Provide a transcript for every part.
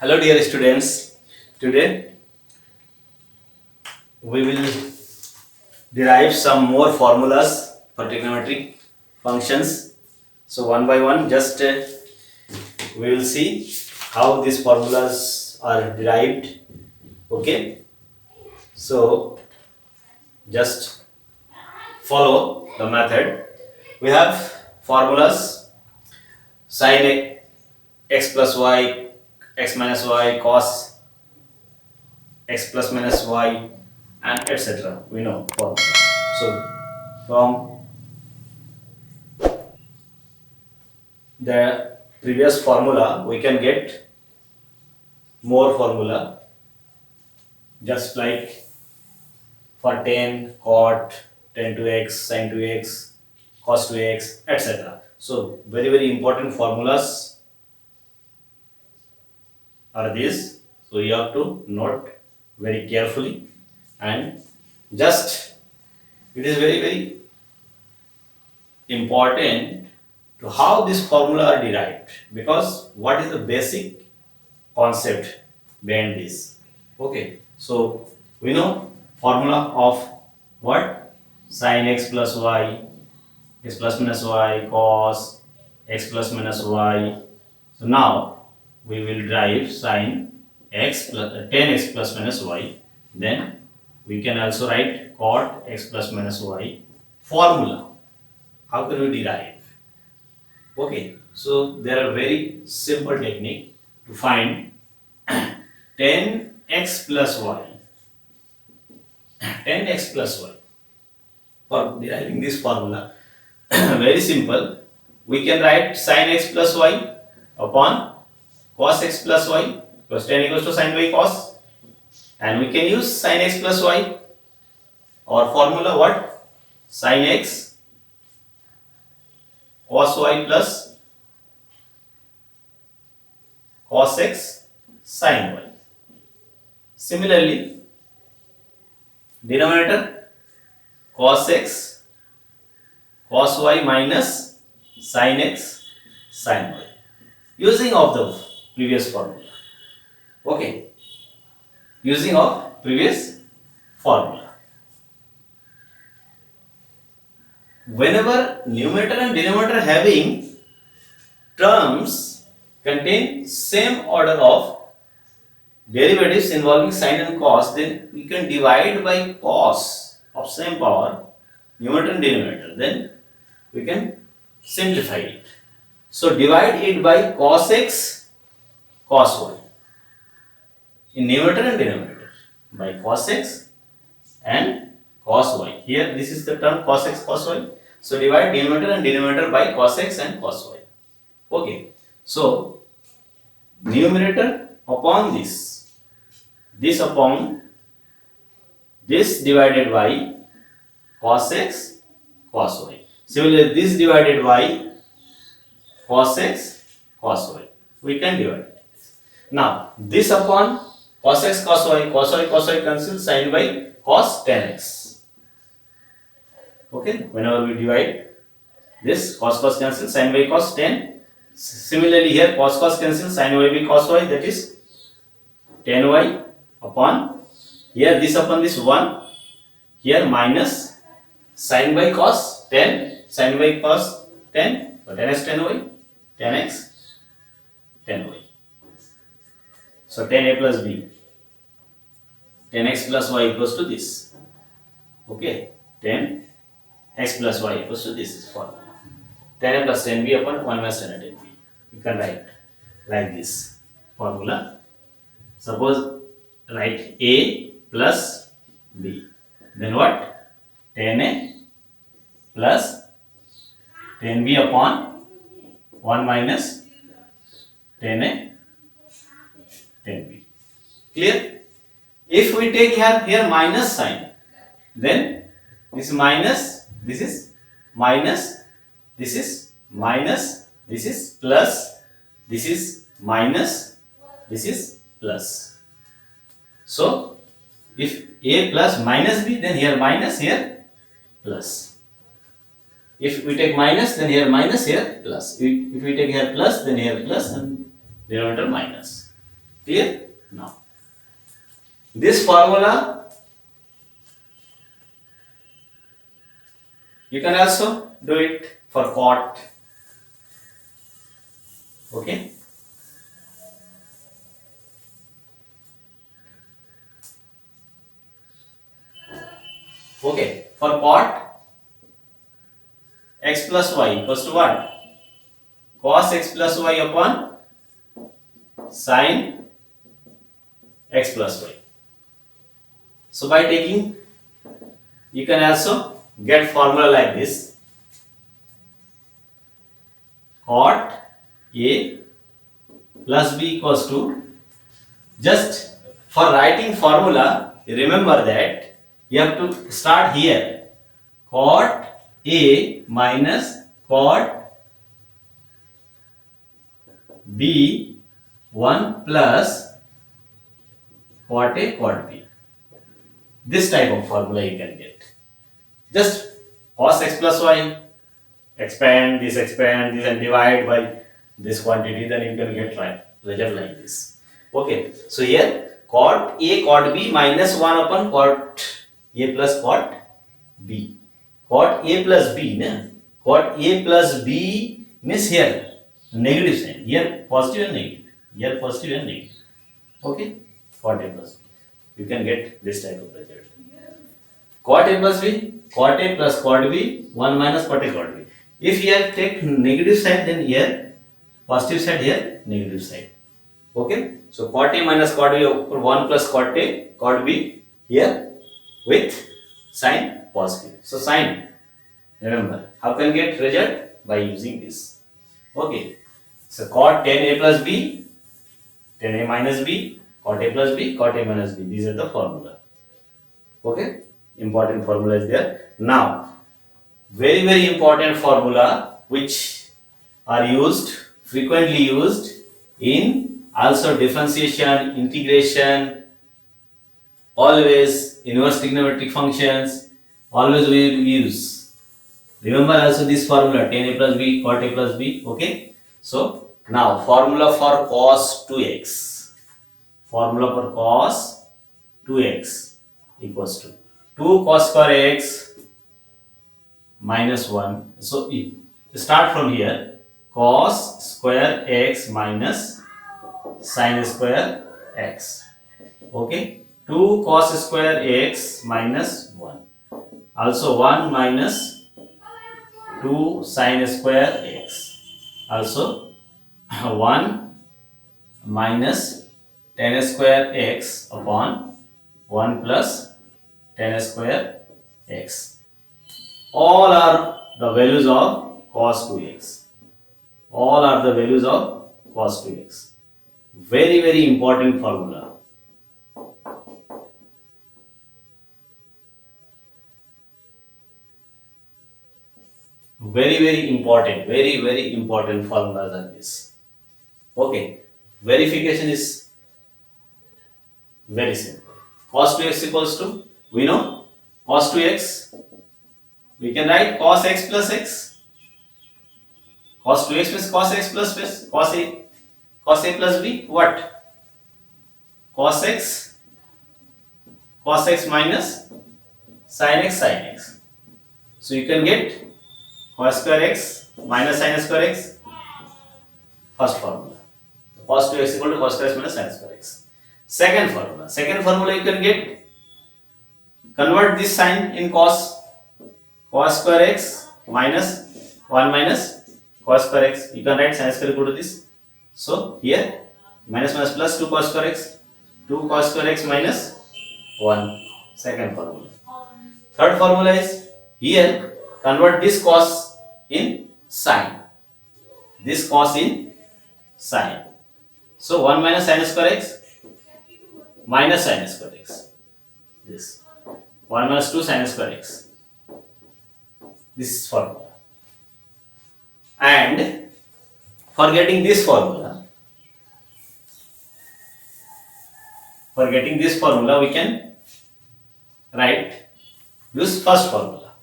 Hello dear students, today we will derive some more formulas for trigonometric functions. So one by one just we will see how these formulas are derived. Okay, so just follow the method. We have formulas: sin x plus y, x minus y, cos x plus minus y, and etc. We know formula. So from the previous formula we can get more formula, just like for tan, cot, tan to x, sin to x, cos to x, etc. So very important formulas are these. So you have to note very carefully, and just it is very important to how this formula are derived, because what is the basic concept behind this. Okay, so we know formula of what? Sin x plus y, x plus minus y, cos x plus minus y. So now we will derive sin x plus tan x plus minus y. Then we can also write cot x plus minus y formula. How can we derive? Okay, so there are very simple technique to find tan x plus y. Tan x plus y. For deriving this formula, very simple. We can write sin x plus y upon cos x plus y, because tan equals to sin by cos, and we can use sin x plus y. Our formula what? Sin x cos y plus cos x sin y. Similarly, denominator cos x cos y minus sin x sin y, using of the previous formula. Okay, using of previous formula. Whenever numerator and denominator having terms contain same order of derivatives involving sin and cos, then we can divide by cos of same power, numerator and denominator. Then we can simplify it. So divide it by cos x cos y in numerator and denominator, by cos x and cos y. Here this is the term cos x cos y. So divide numerator and denominator by cos x and cos y. Okay. So numerator upon this upon this divided by cos x cos y. Similarly, this divided by cos x cos y. We can divide it. Now this upon cos x cos y cancel, sin by cos tan x. Okay, whenever we divide this, cos cancel, sin by cos tan. Similarly here cos cancel, sin y by cos y, that is tan y upon, here this upon this 1, here minus sin by cos tan, sin by cos tan, so tan x tan y, tan x tan y. So tan a plus b, tan x plus y equals to this. Okay, tan x plus y equals to this formula. Tan a plus tan b upon 1 minus tan a tan b. You can write like this formula. Suppose write a plus b. Then what? 10a plus 10b upon 1 minus 10a 10b. Clear? If we take here minus sign, then this minus, this is minus, this is minus, this is plus, this is minus, this is plus. So if a plus minus b, then here minus, here plus. If we take minus, then here minus, here plus. If we take here plus, then here plus, and denominator minus. Clear? Now this formula you can also do it for cot. Okay. Okay, for cot, x plus y equals to what? Cos x plus y upon sin x plus y. So by taking, you can also get formula like this: cot a plus b equals to, just for writing formula, remember that you have to start here. Cot a minus cot b 1 plus cot a cot b. This type of formula you can get. Just cos x plus y, expand this and divide by this quantity, then you can get result like this. Okay, so here cot a cot b minus 1 upon cot a plus cot b. Cot a plus b, na? Cot a plus b means here negative sign, here positive and negative, here positive and negative. Okay, cot a plus b. You can get this type of result. Cot a plus b, cot a plus cot b, 1 minus cot a cot b. If here take negative side, then here positive side, here negative side. Okay, so cot a minus cot b, 1 plus cot a cot b, here with sign positive. So sign, remember, how can get result? By using this. Okay, so cot 10a plus b, 10a minus b, cot a plus b, cot a minus b. These are the formula. Okay, important formula is there. Now, very important formula which are used, frequently used in also differentiation, integration, always inverse trigonometric functions, always we use. Remember also this formula 10a plus b cot a plus b. Okay, so now formula for cos 2x, formula for cos 2x equals to 2 cos square x minus 1. So start from here, cos square x minus sin square x. Okay, 2 cos square x minus 1. Also 1 minus 2 sin square x. Also 1 minus tan square x upon 1 plus tan square x. All are the values of cos 2x. All are the values of cos 2x. Very important formula. Very important, very important formulas are this. Okay, verification is very simple. Cos 2x equals to, we know cos 2x, we can write cos x plus x. Cos 2x means cos x plus cos a plus b. What? Cos x minus sin x. So you can get cos square x minus sin square x. First formula. Cos 2x equal to cos square x minus sin square x. Second formula you can get, convert this sign in cos square x minus 1 minus cos square x. You can write sin square equal to this. So here minus plus 2 cos square x 2 cos square x minus 1. Second formula. Third formula is here convert this cos in sine. This cos in sine. So 1 minus sin square x minus sin square x. This 1 minus 2 sin square x. This is formula. And for getting this formula, we can write use first formula.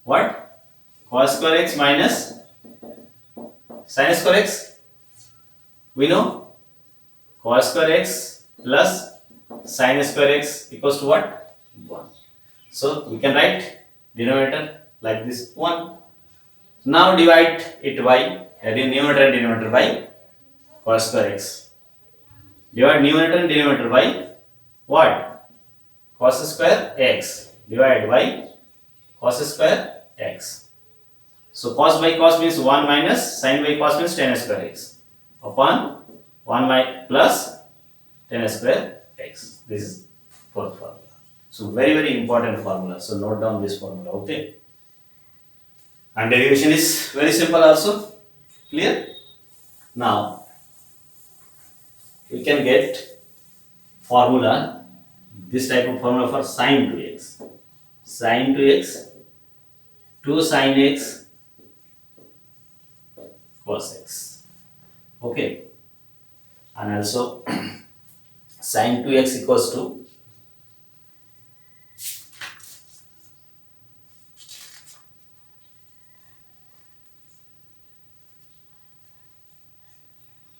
What? Cos square x minus sin square x. We know cos square x plus sin square x equals to what? 1. So we can write denominator like this 1. Now divide it by numerator and denominator by cos square x. Divide numerator and denominator by what? Cos square x. Divide by cos square x. So cos by cos means 1 minus sin by cos means tan square x upon 1 by plus tan square x. This is fourth formula. So very important formula. So note down this formula. Okay. And derivation is very simple also. Clear? Now we can get formula, this type of formula for sin 2x. Sin 2x, 2 sin x cos x. Okay. And also sin 2x equals to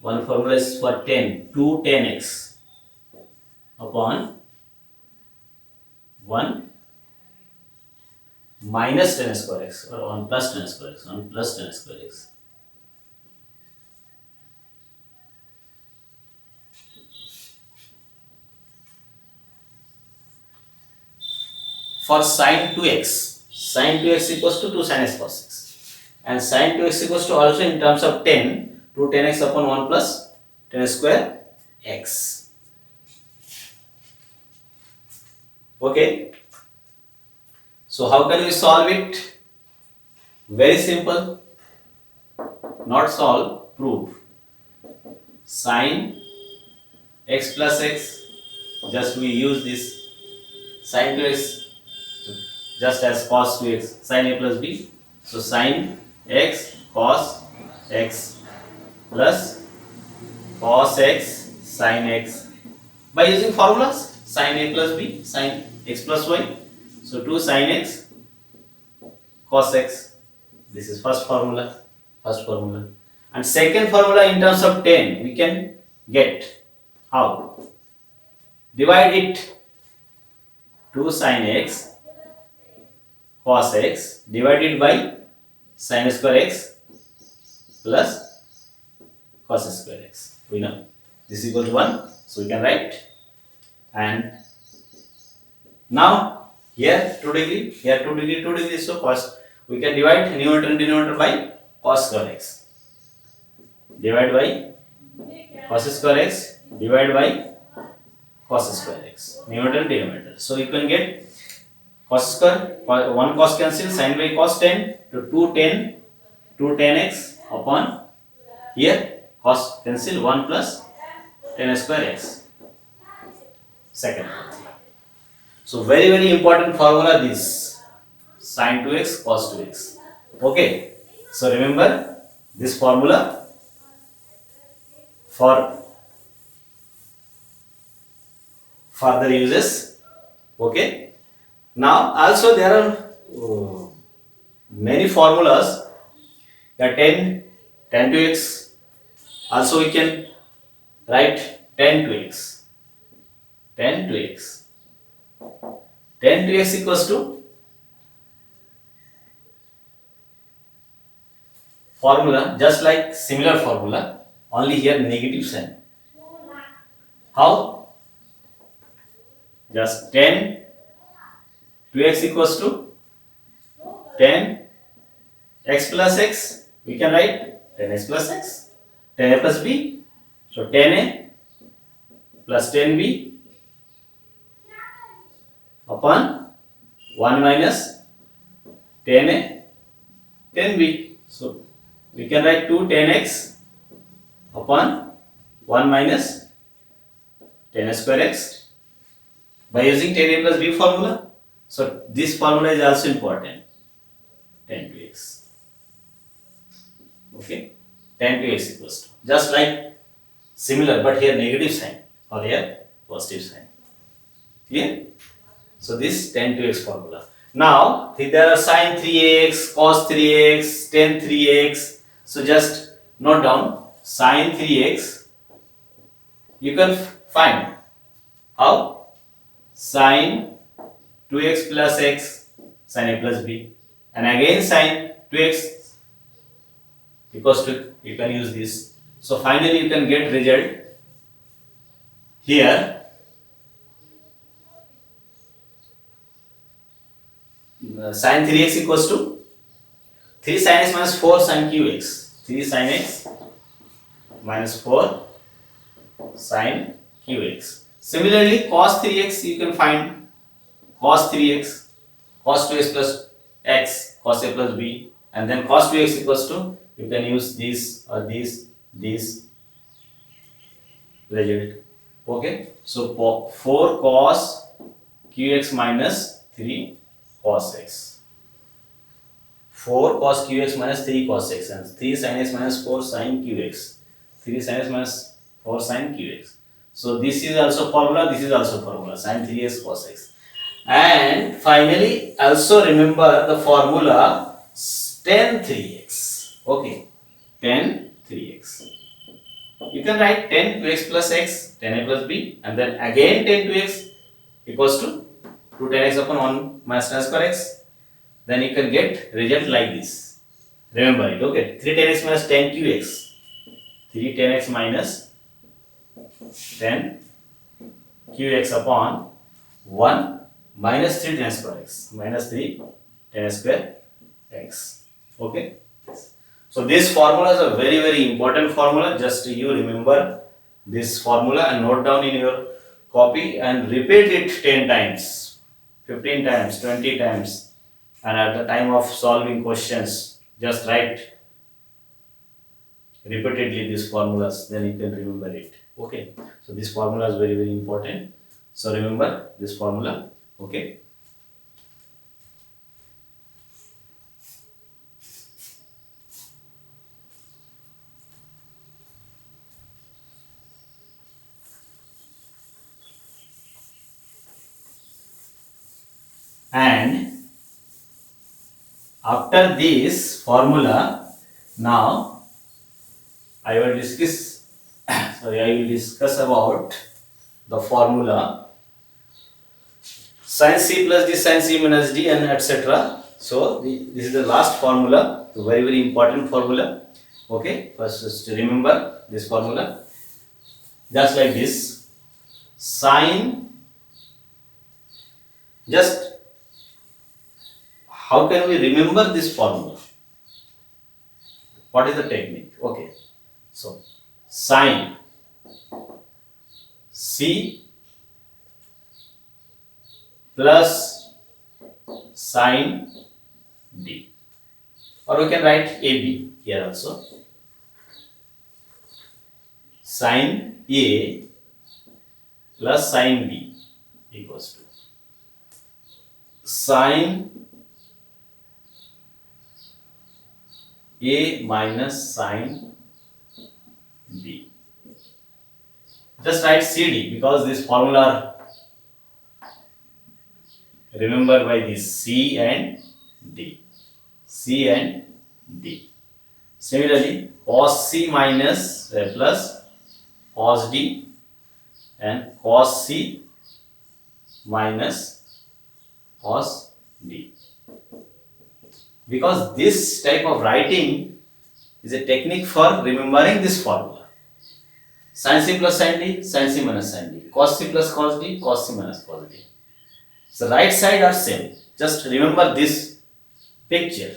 one formula is for 10, 2 tan x upon 1 minus tan square x or 1 plus tan square x, 1 plus tan square x. For sin 2x equals to 2 sin x cos x, and sin 2x equals to also in terms of 10, 2 tan x upon 1 plus tan square x. Okay. So how can we solve it? Very simple. Not solve, prove. Sin x plus x, just we use this sin 2x just as cos 2x, sin a plus b. So sin x cos x plus cos x sin x by using formulas sin a plus b, sin x plus y. So 2 sin x cos x. This is first formula. And second formula in terms of 10 we can get how? Divide it 2 sin x cos x divided by sin square x plus cos square x. We know this is equal to 1, so we can write. And now here 2 degree, here 2 degree, 2 degree, so cos, we can divide numerator and denominator by cos square x. Divide by cos square x, divide by cos square x, numerator and denominator. So you can get cos square, 1 cos cancel, sin by cos 10 to 2 tan x upon here cos cancel 1 plus tan square x. Second formula. So very important formula this, sin 2x cos 2x. Okay. So remember this formula for further uses. Okay. Now also there are many formulas. 10 2x, also we can write 10 2x. 10 2x equals to formula just like similar formula, only here negative sign. How? Just 10 2x equals to 10 x plus x, we can write 10x plus x, 10a plus b, so 10a plus 10b upon 1 minus 10a 10b. So we can write 2 10x upon 1 minus 10 square x by using 10a plus b formula. So this formula is also important. 10 to x. Okay, 10 to x equals to, just like similar, but here negative sign or here positive sign. Clear? So this 10 to x formula. Now there are sin 3x, cos 3x, tan 3x. So just note down sin 3x. You can find how? Sin 2x plus x, sin a plus b, and again sin 2x equals to, you can use this. So finally you can get result here. Sin 3x equals to 3 sin x minus 4 sin qx. 3 sin x minus 4 sin qx. Similarly, cos 3x you can find cos 3x, cos 2x plus x, cos a plus b, and then cos 2x equals to, you can use this or this result. Okay, so 4 cos qx minus 3 cos x. 4 cos qx minus 3 cos x, and 3 sin x minus 4 sin qx. 3 sin x minus 4 sin qx. So this is also formula, this is also formula, sin 3x cos x. And finally also remember the formula tan 3x. Okay, tan 3x. You can write tan 2x plus x, tan a plus b, and then again tan 2x equals to 2 tan x upon 1 minus tan square x. Then you can get result like this. Remember it. Okay, 3 tan x minus tan qx. 3 tan x minus tan qx upon 1 minus 3 tan square x, minus 3 tan square x. Okay. So this formula is a very very important formula. Just you remember this formula and note down in your copy and repeat it 10 times, 15 times, 20 times, and at the time of solving questions just write repeatedly these formulas, then you can remember it. Okay, so this formula is very very important. So remember this formula. Okay. And after this formula, now I will discuss about the formula sin c plus d, sin c minus d, and etc. So this is the last formula, the very very important formula. Okay, first just remember this formula, just like this. Sin, just how can we remember this formula? What is the technique? Okay, so sin c plus sin d, or we can write AB here also. Sin A plus sin B equals to sin A minus sin B. Just write CD because this formula remember by this C and D. C and D. Similarly, cos C minus plus cos D and cos C minus cos D. Because this type of writing is a technique for remembering this formula. Sin C plus sin D, sin C minus sin D. Cos C plus cos D, cos C minus cos D. So right side are same. Just remember this picture.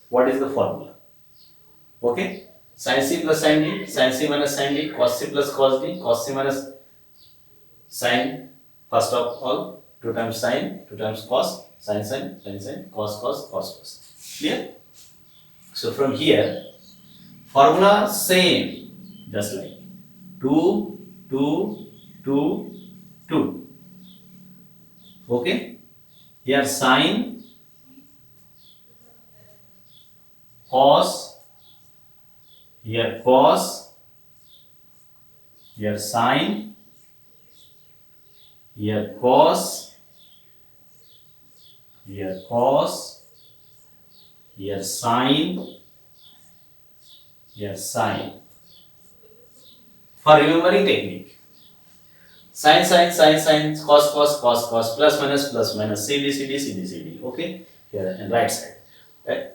What is the formula? Okay. Sin C plus sin D, sin C minus sin D, cos C plus cos D, cos C minus sin, first of all, 2 times sine, 2 times cos, sin, cos, cos. Clear? So from here, formula same, just like 2, 2, 2, 2. Okay? Here sine, cos, here cos, here sine, here cos, here cos, here sine, here sine. For remembering technique, sine, cos, plus minus, CD. Okay, here and right side. Right?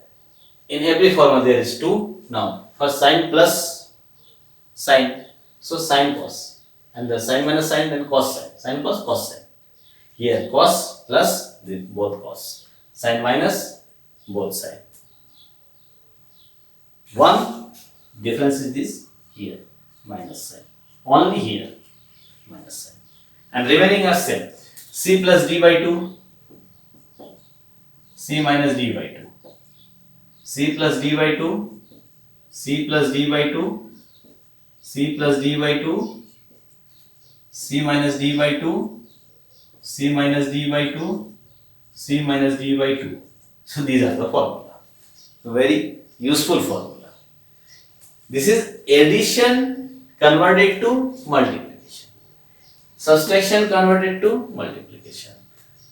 In every formula there is 2. Now, first sine plus sine, so sine cos, and the sine minus sine, then cos sine, sine cos sine. Here cos plus both cos, sine minus both sine. One difference is this, here minus sine, only here minus sine, and remaining are same. C plus d by 2, C minus d by 2, C plus d by 2, C plus d by 2, C plus d by 2, C minus d by 2, C minus d by 2, C minus d by 2. So these are the formula. So very useful formula. This is addition converted to multiplication. Subtraction converted to multiplication.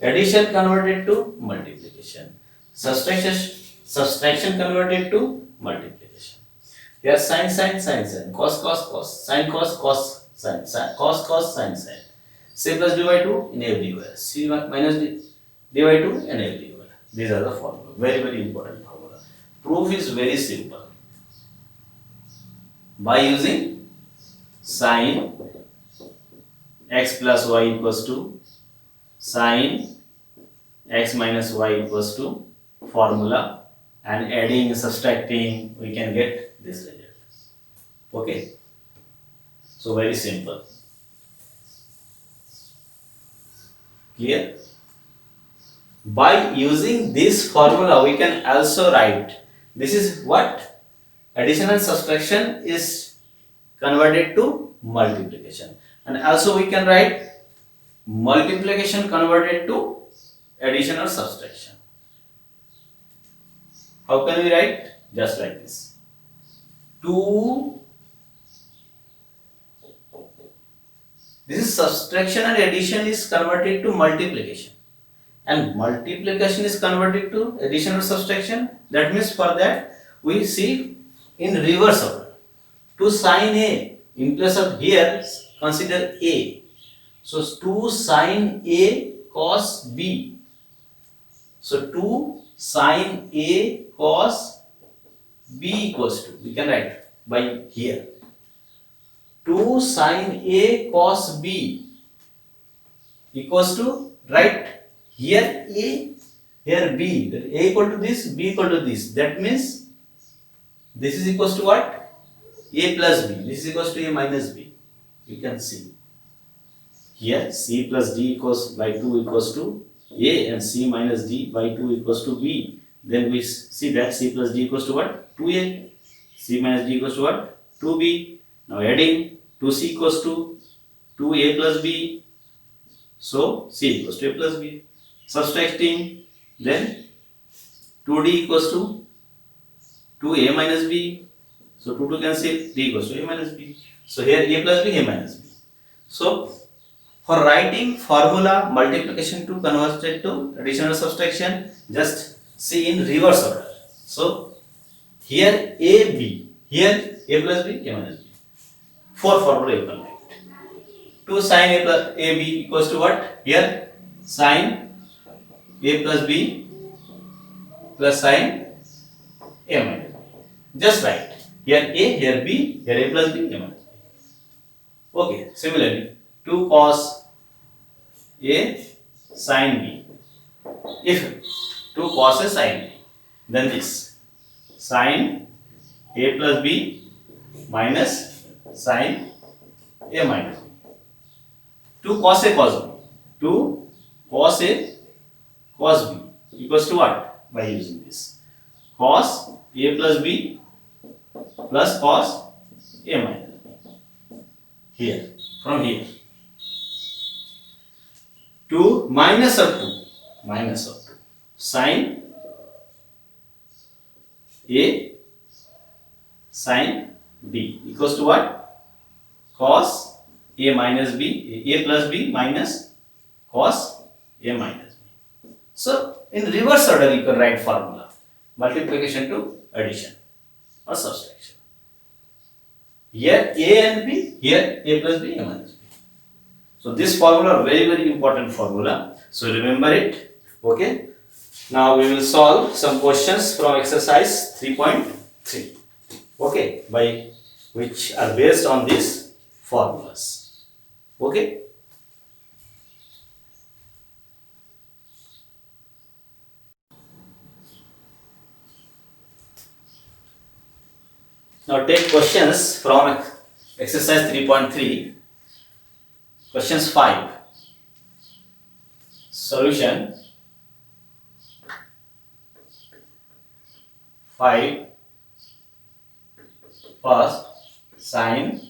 Addition converted to multiplication. Subtraction converted to multiplication. Here sine, cos, sine cos, sine, cos, sine. C plus d by 2 in everywhere. C minus d by 2 in everywhere. These are the formula. Very important formula. Proof is very simple. By using sine x plus y equals to sine x minus y equals to formula, and adding, subtracting, we can get this result. Okay, so very simple. Clear? By using this formula, we can also write, this is what addition and subtraction is converted to multiplication, and also we can write multiplication converted to addition or subtraction. How can we write? Just like this. 2, this is subtraction and addition is converted to multiplication, and multiplication is converted to addition or subtraction. That means for that we see in reverse order. 2 sine A, in place of here consider A. So 2 sine A cos B. So 2 sine A cos B equals to, we can write by here, 2 sine A cos B equals to, write here A, here B. That A equal to this, B equal to this. That means this is equals to what? A plus B. This is equals to A minus B. You can see. Here C plus D equals by 2 equals to A, and C minus D by 2 equals to B. Then we see that C plus D equals to what? 2A. C minus D equals to what? 2B. Now adding, 2C equals to 2A plus B. So C equals to A plus B. Subtracting, then 2D equals to 2A minus B. So 2 cancel, D equals to A minus B. So here A plus B, A minus B. So for writing formula multiplication to converted to addition or subtraction, just see in reverse order. So here A, B, here A plus B, A minus B. 4 formula you can write. 2 sine A plus A B equals to what? Here sine A plus B plus sine A minus B. Just write here A, here B, here A plus B, A minus B. Okay, similarly 2 cos A sin B. If 2 cos A sin B, then this sin A plus B minus sin A minus B. 2 cos A cos B. 2 cos A cos B equals to what? By using this cos A plus B plus cos A minus B. Here, from here to minus of 2 sin A sin B equals to what? Cos A minus B, A plus B minus cos A minus B. So, in reverse order you can write formula. Multiplication to addition or subtraction. Here A and B, here A plus B, A minus B. So, this formula very very important formula. So, remember it. Okay. Now, we will solve some questions from exercise 3.3. Okay, by which are based on these formulas. Okay. Now take questions from exercise 3.3. Questions 5. Solution 5. First, sine.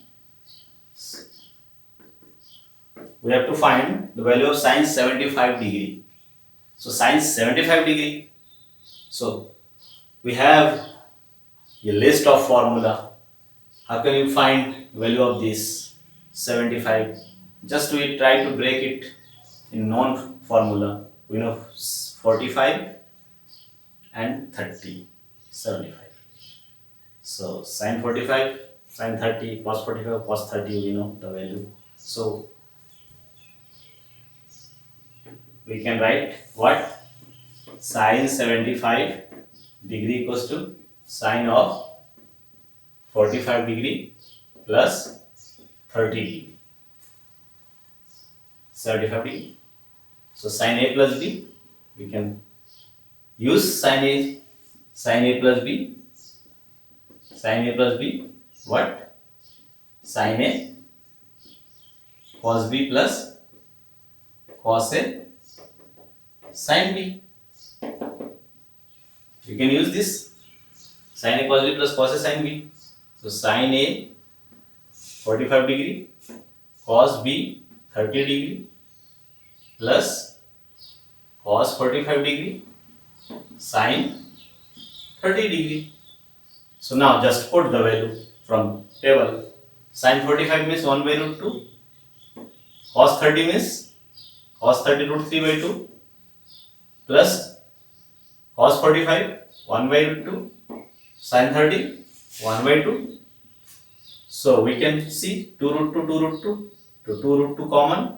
We have to find the value of sine 75 degree. So sine 75 degree. So we have a list of formula. How can you find value of this 75? Just we try to break it in known formula. We know 45 and 30, 75. So sin 45, sin 30, cos 45, cos 30, we know the value. So we can write what? Sin 75 degree equals to sine of 45 degree plus 30 degree, 75 degree. So sin A plus B, we can use sin A plus B, sin A plus B, what? Sin A cos B plus cos A sin B. You can use this sin A cos B plus cos A sin B. So sin A 45 degree, cos B 30 degree plus cos 45 degree, sin 30 degree. So now just put the value from table. Sin 45 means 1 by root 2. Cos 30 means cos 30 root 3 by 2 plus cos 45 1 by root 2, sin 30 1 by 2. So we can see 2 root 2, 2 root 2, to 2 root 2 common.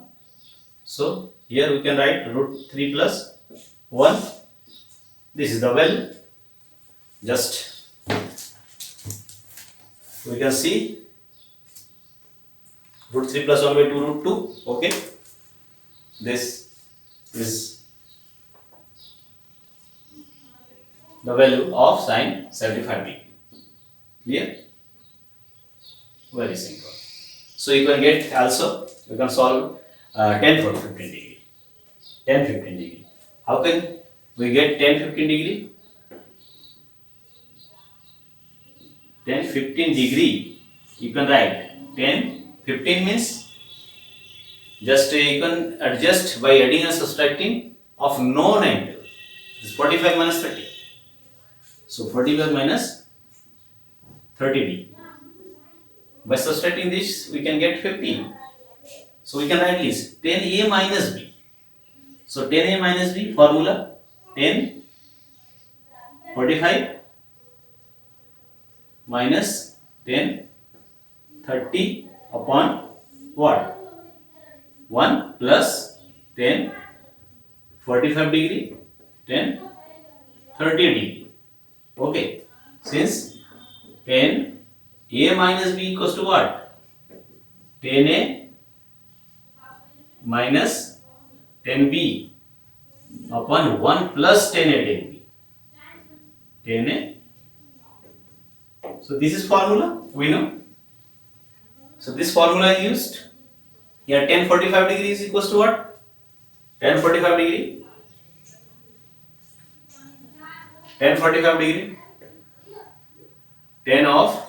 So here we can write root 3 plus 1. This is the value. Just we can see root 3 plus 1 by 2 root 2. Okay. This is the value of sin 75 degree. Clear? Very simple. So you can get also, you can solve 10 for 15 degree. 10, 15 degree. How can we get 10, 15 degree? 10, 15 degree. You can write 10, 15 means just you can adjust by adding and subtracting of known angle. This is 45 minus 30. So 45 minus 30 degree. By subtracting this, we can get 15. So we can write this 10a minus b. So 10a minus b formula 10 45 minus 10 30 upon what? 1 plus 10 45 degree 10 30 degree. Okay. Since 10 a minus b equals to what? 10a minus 10b upon 1 plus 10a 10b. 10a. So this is formula we know. So this formula is used. Here 10 45 degrees equals to what? tan 45 degree, tan 45 degree, tan of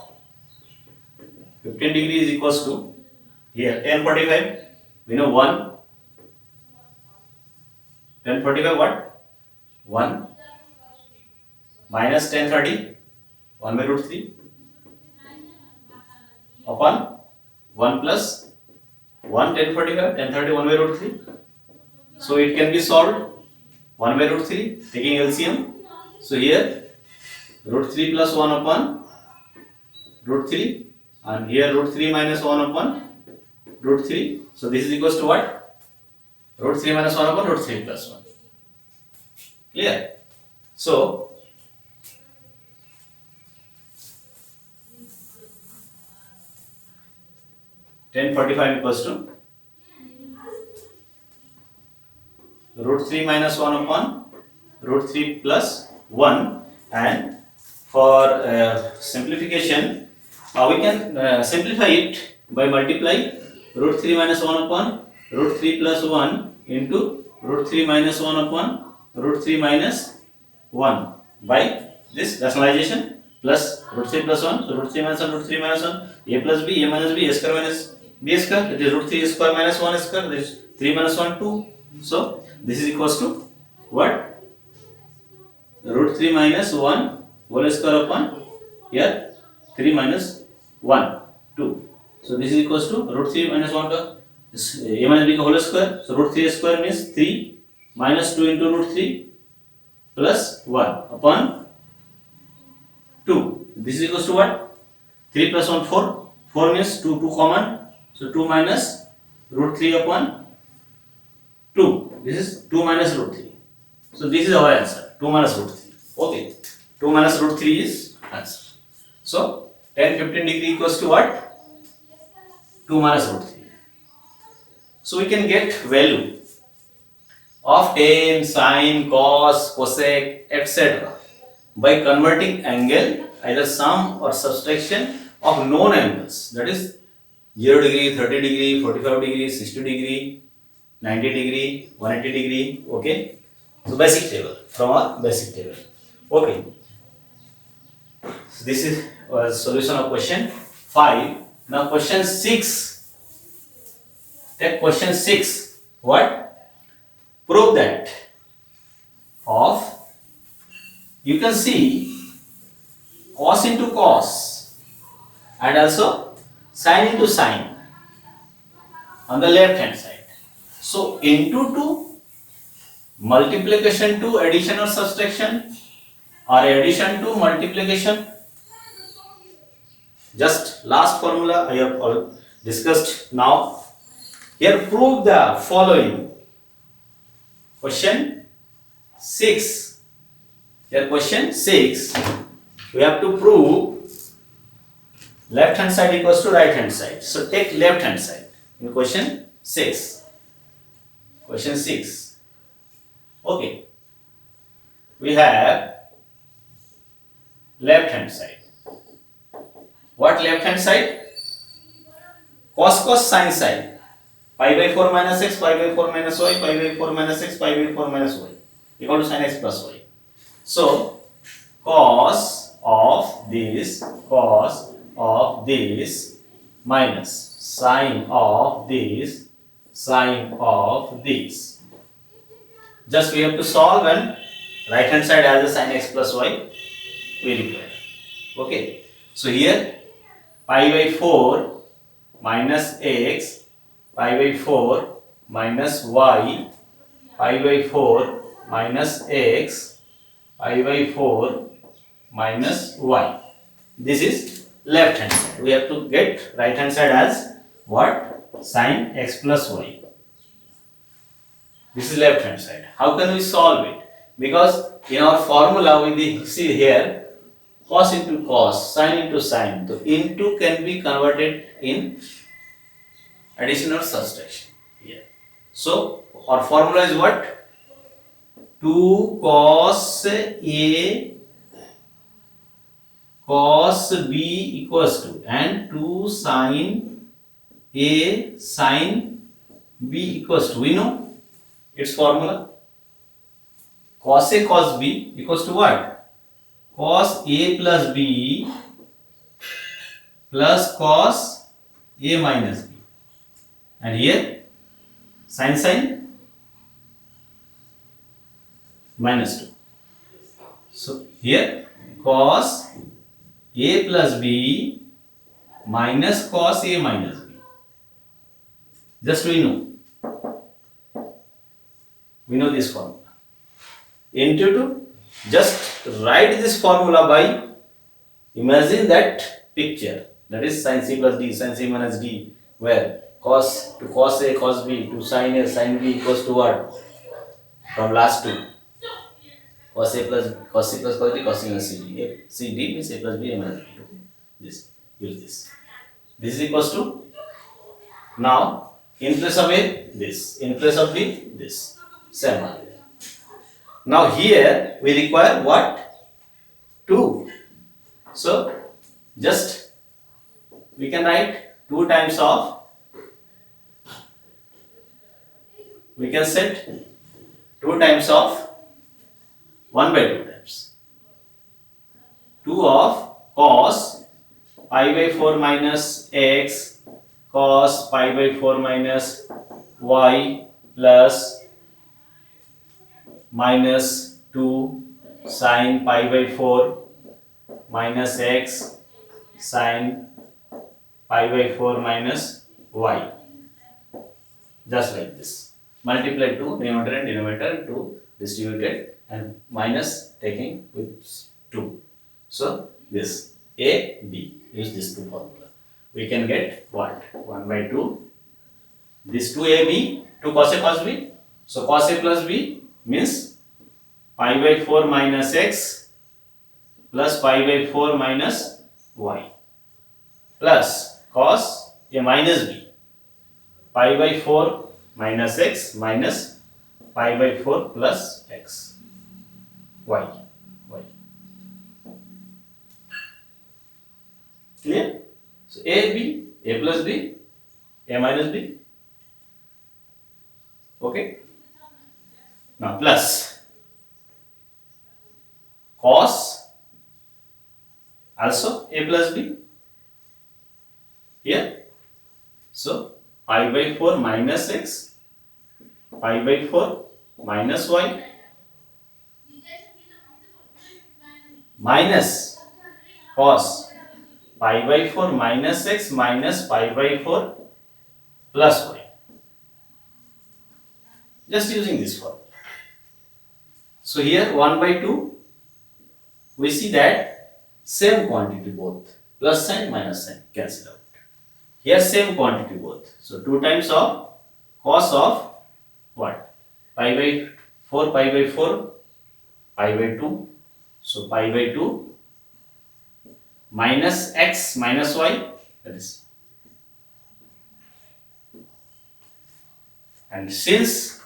15 degree is equals to, here tan 45, we know 1, tan 45 what? 1 minus tan 30, 1 by root 3 upon 1 plus 1 tan 45, tan 30 1 by root 3. So it can be solved 1 by root 3 taking LCM. So here root 3 plus 1 upon root 3, and here root 3 minus 1 upon root 3. So this is equals to what? Root 3 minus 1 upon root 3 plus 1. Clear? So tan 45 equals to root 3 minus 1 upon root 3 plus 1, and for simplification we can simplify it by multiply root 3 minus 1 upon root 3 plus 1 into root 3 minus 1 upon root 3 minus 1 by this rationalization plus root 3 plus 1, so root 3 minus 1, root 3 minus 1, a plus b, a minus b, a square minus b square, it is root 3 square minus 1 square, this is 3 minus 1, 2. So this is equals to what? Root 3 minus 1 whole square upon here 3 minus 1, 2. So this is equals to root 3 minus 1 to a minus b whole square. So root 3 square means 3 minus 2 into root 3 plus 1 upon 2. This is equals to what? 3 plus 1 4. 4 means 2 common. So 2 minus root 3 upon 2. This is 2 minus root 3. So this is our answer. 2 minus root 3. Okay. 2 minus root 3 is answer. So tan 15 degree equals to what? 2 minus root 3. So we can get value of tan, sin, cos, cosec, etc. by converting angle, either sum or subtraction of known angles, that is 0 degree, 30 degree, 45 degree, 60 degree, 90 degree, 180 degree. Okay. So basic table, from our basic table. Okay. So this is a solution of question 5. Now question 6. Take question 6. What? Prove that of, you can see cos into cos and also sin into sin on the left hand side. So into 2, multiplication to addition or subtraction, or addition to multiplication. Just last formula I have discussed now. Here prove the following. Question 6. Here question 6. We have to prove left hand side equals to right hand side. So take left hand side in question 6. Question 6. Okay. We have left hand side. What left hand side? Cos sin sin. Pi by 4 minus x, pi by 4 minus y, pi by 4 minus x, pi by 4 minus y equal to sin x plus y. So cos of this minus sin of this Just we have to solve, and right hand side has a sin x plus y we require. Okay. So here pi by 4 minus x, pi by 4 minus y, pi by 4 minus x, pi by 4 minus y. This is left hand side. We have to get right hand side as what? Sin x plus y. This is left hand side. How can we solve it? Because in our formula we see here cos into cos, sin into sin. So into can be converted in addition or subtraction here. So our formula is what? 2 cos A cos B equals to, and 2 sin A sin B equals to, we know its formula? Cos A cos B equals to what? Cos A plus B plus cos A minus B. And here sin minus 2. So here cos A plus B minus cos A minus B. Just we know this formula. Into 2, just write this formula by imagine that picture, that is sin C plus D, sin C minus D, where cos to cos A cos B to sin A sin B equals to what? From last two, cos A plus cos C plus cos D, cos C minus CD. CD means A plus B, A minus B. This, use this. This is equals to, now in place of A, this, in place of B, this. Same. Now here we require what? 2. So just we can write 2 times of, we can set 2 times of 1 by 2 times. 2 of cos pi by 4 minus x cos pi by 4 minus y plus minus 2 sin pi by 4 minus x sin pi by 4 minus y. Just like this. Multiply 2, numerator and denominator, 2 distributed and minus taking with 2. So this A, B, use this 2 formula. We can get what? 1 by 2. This 2AB, 2 cos A cos B. So cos A plus B means pi by 4 minus x plus pi by 4 minus y plus cos A minus B, pi by 4 minus x minus pi by 4 plus x y. Clear? So A, B, A plus B, A minus B. Okay. Now plus cos also A plus B here. So pi by 4 minus x, pi by 4 minus y minus cos pi by 4 minus x minus pi by 4 plus y. Just using this formula. So here 1 by 2, we see that same quantity both, plus sign minus sign cancel out. Here same quantity both. So 2 times of cos of what? Pi by 4 pi by 4 pi by 2. So pi by 2 minus x minus y, that is. And since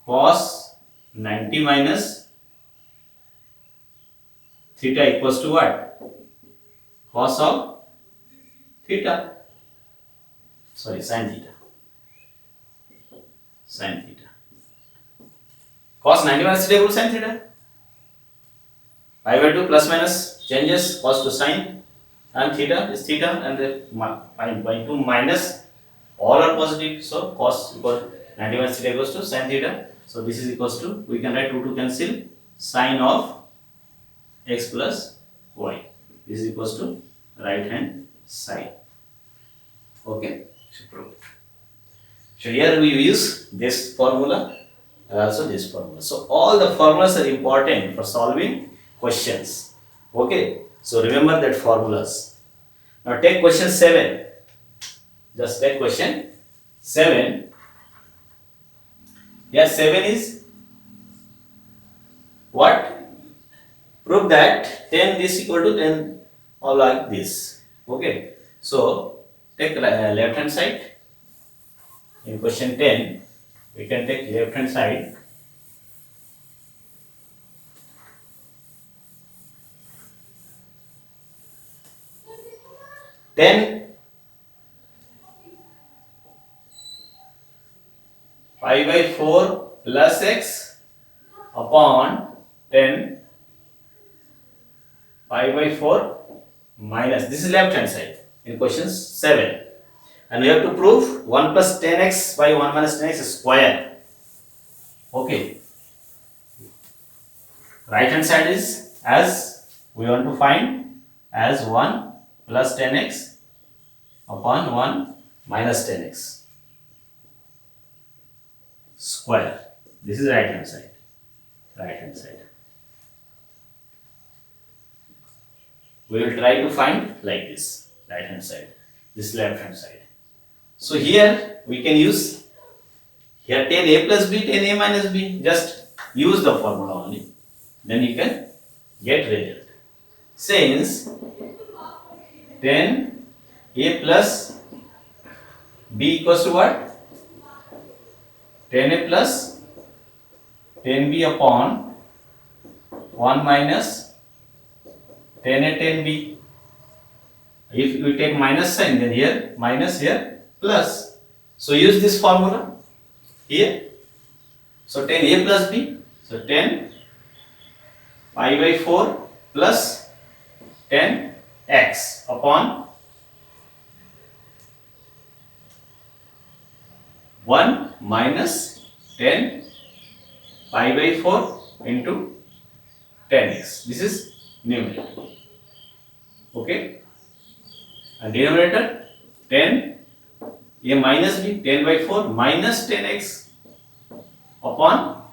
cos 90 minus theta equals to what? Cos of theta. Sorry, sin theta. Sin theta. Cos 90 minus theta equals sin theta. Pi by 2 plus minus changes cos to sin, and theta is theta, and the pi by 2 minus, all are positive. So cos equals 90 minus theta equals to sin theta. So this is equals to, we can write 2 to cancel, sin of x plus y. This is equals to right hand side. Okay. So here we use this formula and also this formula. So all the formulas are important for solving questions. Okay. So remember that formulas. Now take question 7. Just take question 7. Yeah, 7 is what? Prove that 10 this equal to 10 or like this. Okay. So take left hand side. In question 10, we can take left hand side. Then pi by 4 plus x upon 10 pi by 4 minus. This is left hand side in question 7. And we have to prove 1 plus 10x by 1 minus 10x square. Okay. Right hand side is as we want to find as 1 plus 10x upon 1 minus 10x square. This is right hand side. Right hand side. We will try to find like this. Right hand side. This left hand side. So here we can use here 10a plus b, 10a minus b. Just use the formula only. Then you can get result. Since 10a plus b equals to what? 10a plus 10b upon 1 minus 10a 10b. If we take minus sign, then here minus, here plus. So use this formula here. So 10a plus b. So 10 pi by 4 plus 10x upon 1 minus 10 pi by 4 into 10x. This is numerator. Okay. And denominator 10 a minus b, 10 by 4 minus 10x upon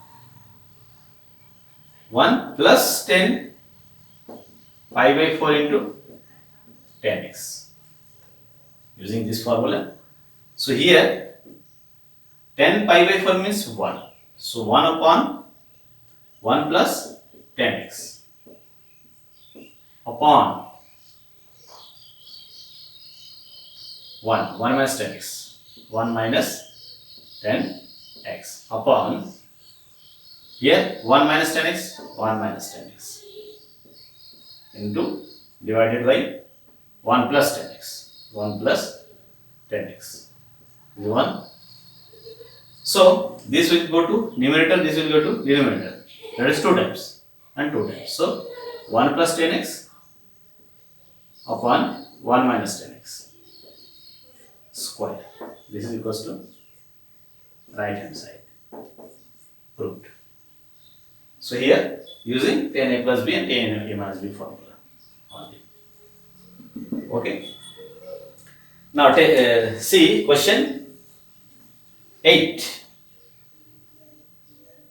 1 plus 10 pi by 4 into 10x using this formula. So here 10 pi by 4 means 1. So 1 upon 1 plus 10x upon 1 minus 10x, 1 minus 10x upon here 1 minus 10x, 1 minus 10x into divided by 1 plus 10x, 1 plus 10x is 1. So this will go to numerator, this will go to denominator. That is 2 times and 2 times. So 1 plus 10x upon 1 minus 10x square. This is equals to right hand side. Proved. So here using 10a plus b and 10a minus b formula only. Okay. Now see question 8.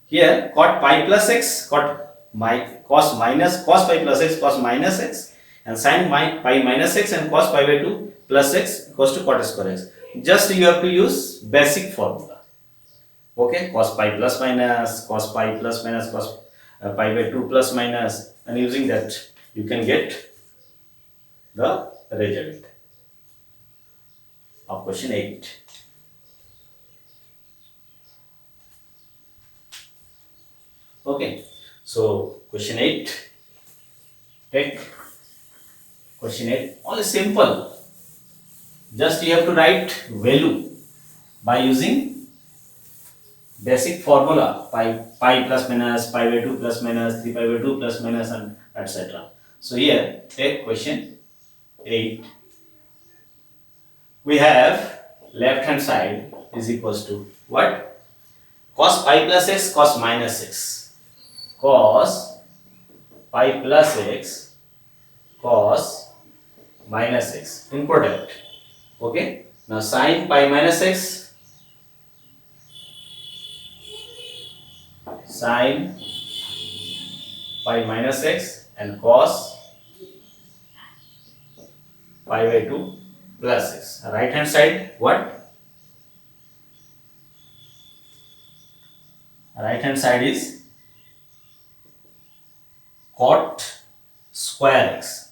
Here cot pi plus x, cos pi plus x, cos minus x, and sin pi minus x and cos pi by 2 plus x equals to cot square x. Just you have to use basic formula. Okay, cos pi plus minus, cos pi plus minus, cos pi by 2 plus minus, and using that you can get the result of question 8. Okay, so question 8. Take question 8. Only simple. Just you have to write value by using basic formula pi plus minus, pi by 2 plus minus, 3 pi by 2 plus minus, and etc. So here take question 8. We have left hand side is equals to what? Cos pi plus x, cos minus x. Cos pi plus x, cos minus x in product. Okay. Now sin pi minus x, sin pi minus x, and cos pi by 2 plus x. Right hand side what? Right hand side is cot square x.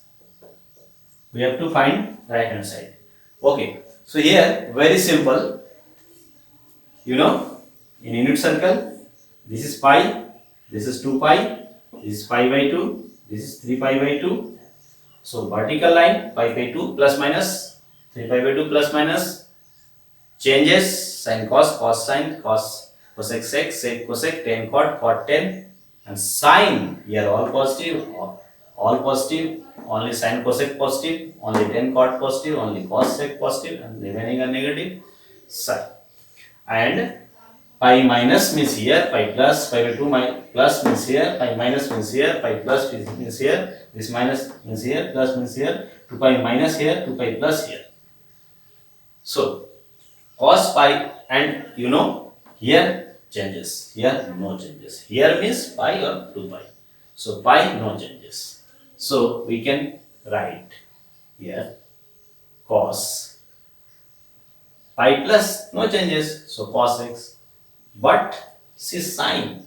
We have to find right hand side. Okay, so here very simple. You know, in unit circle, this is pi, this is 2 pi, this is pi by 2, this is 3 pi by 2. So vertical line pi by 2 plus minus, 3 pi by 2 plus minus, changes sin cos, cos sin, cos cosec sec cosec, tan cot tan, and sine here all positive, all positive, only sine cosec positive, only tan cot positive, only cos sec positive, and remaining are negative. Sine. And pi minus means here, pi plus, pi by 2 plus means here, pi minus means here, pi plus means here, this minus means here, plus means here, 2 pi minus here, 2 pi plus here. So cos pi, and here changes, here no changes, here means pi or 2 pi, so pi no changes, so we can write here cos pi plus no changes, so cos x, but see sine,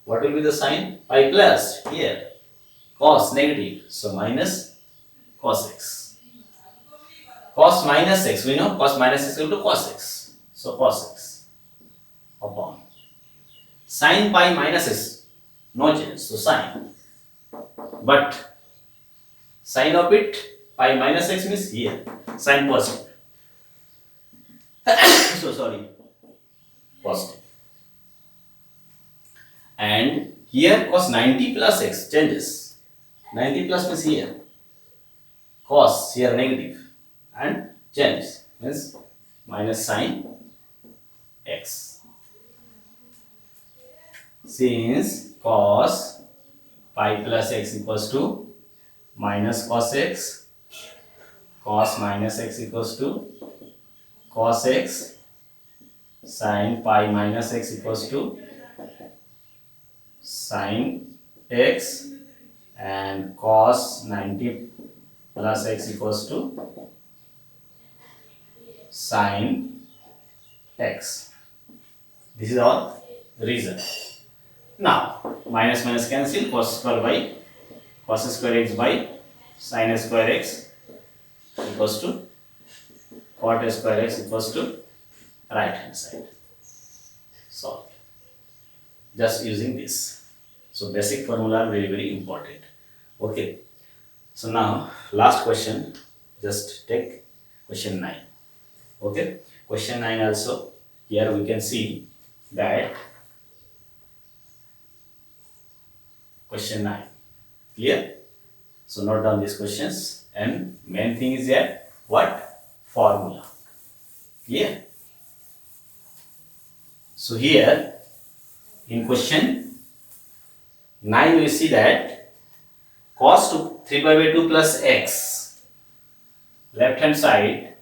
what will be the sign? Pi plus, here cos negative, so minus cos x. Cos minus x, we know cos minus x equal to cos x. So cos x upon sin pi minus x, no change, so sin. But sin of it, pi minus x means here, sin positive. So sorry, positive. And here cos 90 plus x changes. 90 plus means here, cos here negative, and change means minus sin x. Since cos pi plus x equals to minus cos x, cos minus x equals to cos x, sin pi minus x equals to sin x, and cos 90 plus x equals to sin x. This is our reason. Now minus minus cancel, cos square by cos square x by sin square x equals to cot square x equals to right hand side. Solve just using this. So basic formula are very very important. Okay, so now last question, just take question 9. Okay, question 9 also, here we can see that question 9 clear. So note down these questions, and main thing is that what formula. Yeah. So here in question 9 we see that cos 3 pi by 2 plus x, left hand side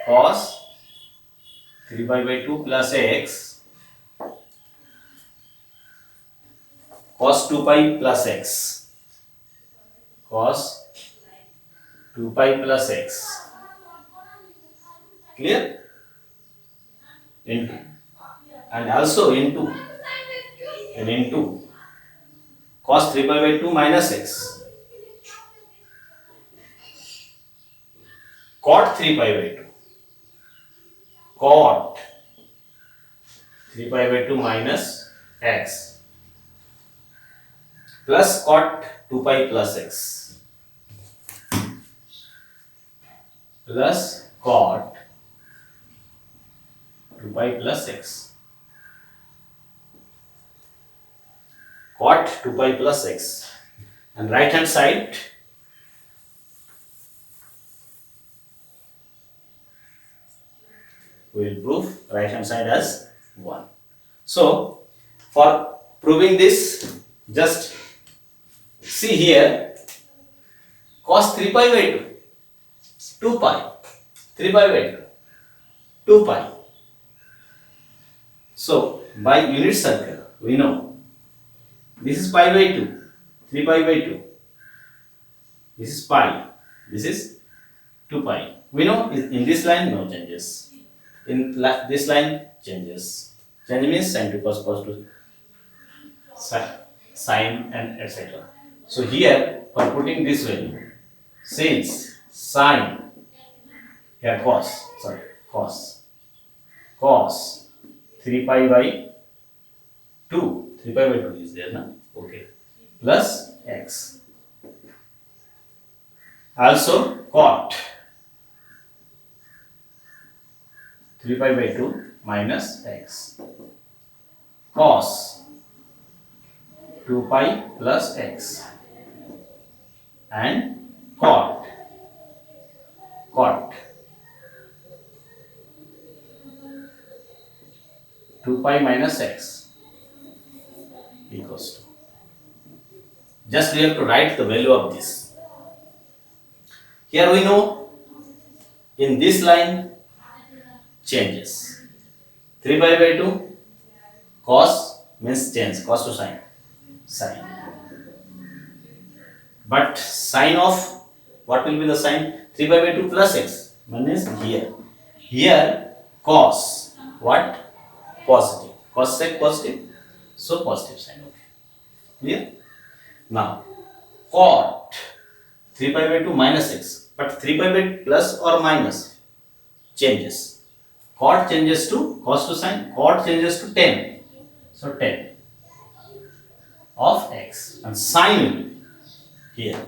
cos 3 pi by 2 plus x, cos 2 pi plus x, cos 2 pi plus x, clear, into, and also into cos 3 pi by 2 minus x, cot 3 pi by 2, cot 3 pi by 2 minus x, plus cot 2 pi plus x, plus cot 2 pi plus x, cot 2 pi plus x, and right hand side we will prove right hand side as 1. So for proving this, just see here cos 3 pi by 2 pi, 3 pi by 2 pi. So by unit circle we know this is pi by 2, 3 pi by 2, this is pi, this is 2 pi. We know in this line no changes, in this line changes. Change means sin 2 cos 2, sin and etc. So here for putting this value, since sin here cos 3 pi by 2, 3 pi by 2 is there na, okay, plus x, also cot 3 pi by 2 minus x cos 2 pi plus x and cot 2 pi minus x equals to, just we have to write the value of this. Here we know in this line changes 3 pi by 2 cos means change, cos to sine, but sine of what will be the sign? 3 pi by 2 plus x means here cos what? Positive, cos sec positive, so positive sign. Okay, clear? Now cot 3 pi by 2 minus x, but 3 pi by plus or minus changes. Cot changes to cos to sine, cot changes to tan, so tan of x, and sine here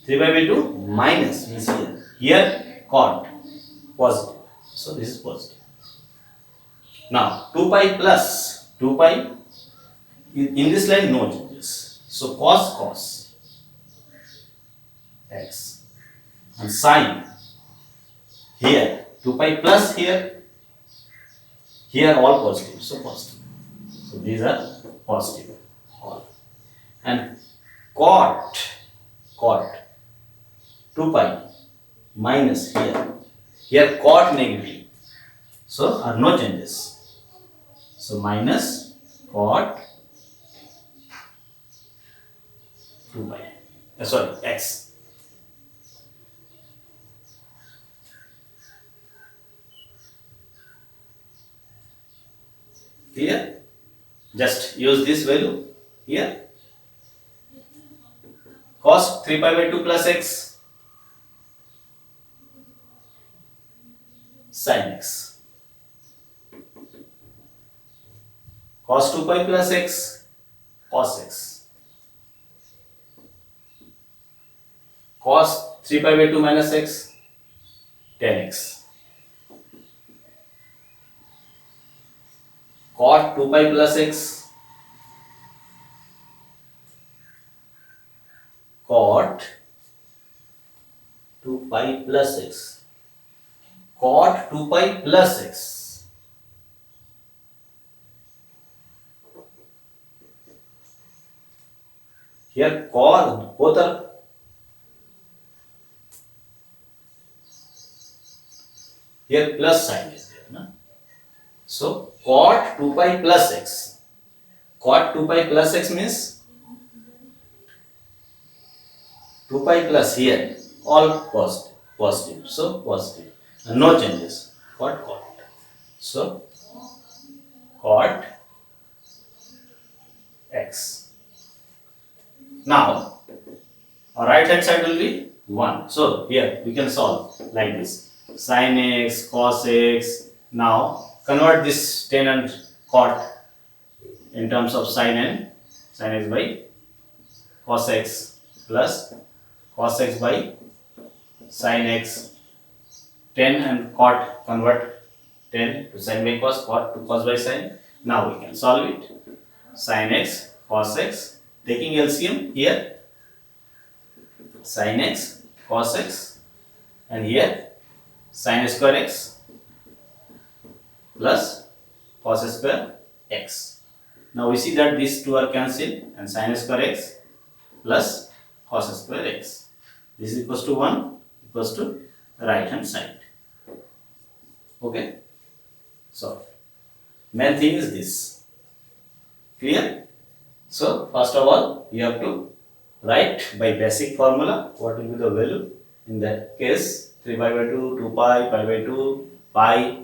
3 pi by 2 minus means here cot positive, so this is positive. Now 2 pi plus 2 pi, in this line no changes, so cos x, and sine here 2 pi plus here all positive, so positive, so these are positive all. And cot 2 pi minus here cot negative, so are no changes, so minus cot 2 pi, sorry, x. Clear? Just use this value here. Cos 3 pi by 2 plus x sin x. Cos 2 pi plus x cos x. Cos 3 pi by 2 minus x tan x. Cot 2 pi plus x cot 2 pi plus x, cot 2 pi plus x, here cot both are here plus sign is there, na? So cot 2 pi plus x, cot 2 pi plus x means 2 pi plus here all positive, so positive, and no changes, cot, so cot x. Now our right hand side will be 1, so here we can solve like this, sin x, cos x. Now convert this tan and cot in terms of sin x by cos x plus cos x by sin x. Tan and cot convert tan to sin by cos, cot to cos by sin. Now we can solve it. Sin x, cos x, taking LCM here, sin x, cos x, and here sin square x plus cos square x. Now we see that these two are cancelled, and sin square x plus cos square x. This is equals to 1, equals to right hand side. Okay. So main thing is this. Clear? So first of all, you have to write by basic formula what will be the value. In that case, 3 pi by 2, 2 pi, pi by 2, pi.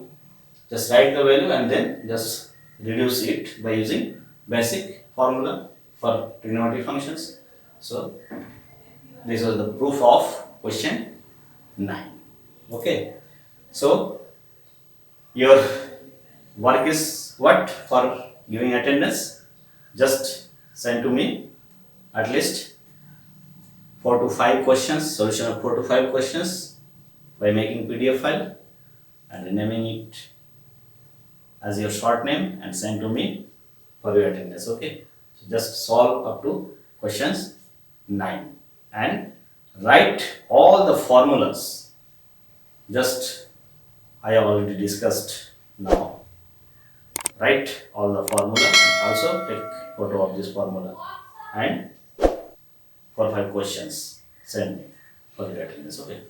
Just write the value and then just reduce it by using basic formula for trigonometry functions. So this was the proof of question 9. Okay. So your work is what? For giving attendance, just send to me at least 4 to 5 questions, solution of 4 to 5 questions by making PDF file and renaming it as your short name and send to me for your attendance. Okay. So just solve up to questions 9 and write all the formulas. Just I have already discussed now. Write all the formula and also take photo of this formula and for 5 questions send me for your attendance. Okay.